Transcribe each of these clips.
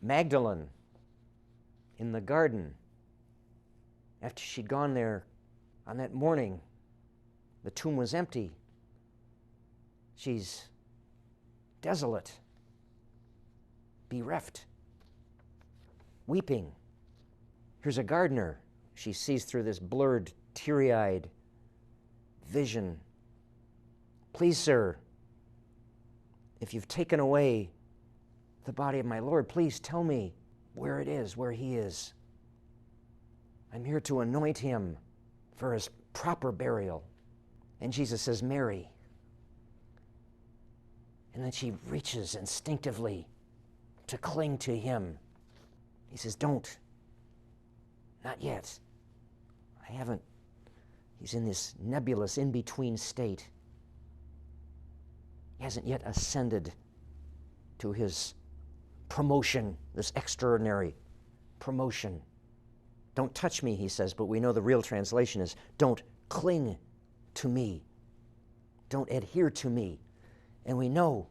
Magdalene in the garden, after she'd gone there on that morning, the tomb was empty. She's desolate, bereft, weeping. Here's a gardener. She sees through this blurred, teary-eyed vision. Please, sir, if you've taken away the body of my Lord, please tell me where it is, where he is. I'm here to anoint him for his proper burial. And Jesus says, Mary. And then she reaches instinctively to cling to him. He says, don't. Not yet. I haven't. He's in this nebulous in-between state. He hasn't yet ascended to his promotion, this extraordinary promotion. Don't touch me, he says, but we know the real translation is, don't cling to me. Don't adhere to me. And we know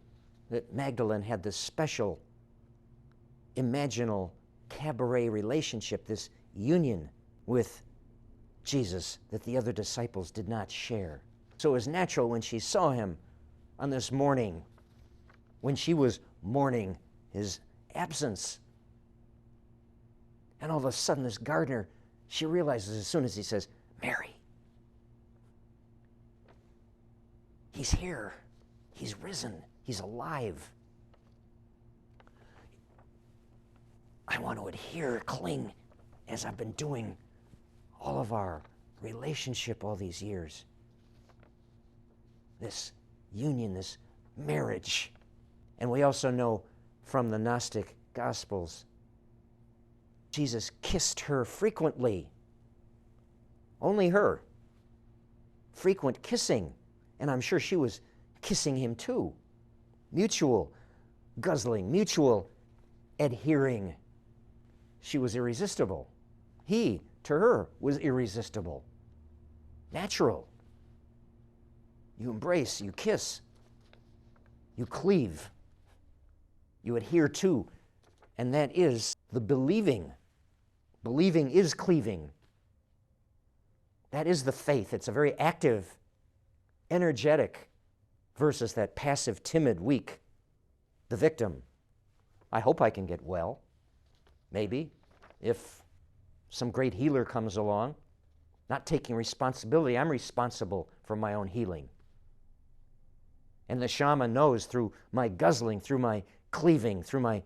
that Magdalene had this special, imaginal, cabaret relationship, this union with Jesus that the other disciples did not share. So it was natural when she saw him on this morning, when she was mourning his absence. And all of a sudden, this gardener, she realizes as soon as he says, Mary, he's here. He's risen. He's alive. I want to adhere, cling, as I've been doing all of our relationship all these years. This union, this marriage. And we also know from the Gnostic Gospels, Jesus kissed her frequently. Only her. Frequent kissing. And I'm sure she was kissing him too. Mutual guzzling, mutual adhering. She was irresistible. He, to her, was irresistible. Natural. You embrace, you kiss, you cleave, you adhere to, and that is the believing. Believing is cleaving. That is the faith. It's a very active, energetic, versus that passive, timid, weak, the victim. I hope I can get well. Maybe, if some great healer comes along, not taking responsibility, I'm responsible for my own healing. And the shaman knows through my guzzling, through my cleaving, through my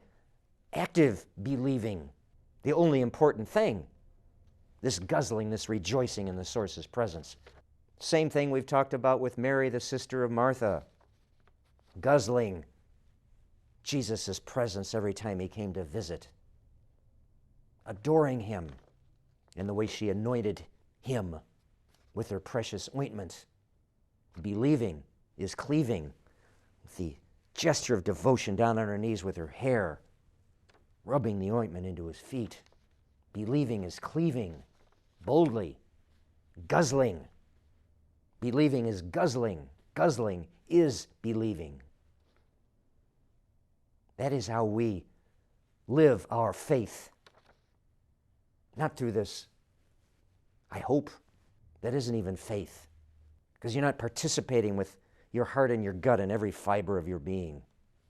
active believing, the only important thing, this guzzling, this rejoicing in the source's presence. Same thing we've talked about with Mary, the sister of Martha. Guzzling Jesus' presence every time he came to visit. Adoring him in the way she anointed him with her precious ointment. Believing is cleaving, with the gesture of devotion down on her knees with her hair, rubbing the ointment into his feet. Believing is cleaving, boldly, guzzling. Believing is guzzling. Guzzling is believing. That is how we live our faith. Not through this, I hope, that isn't even faith, because you're not participating with your heart and your gut and every fiber of your being.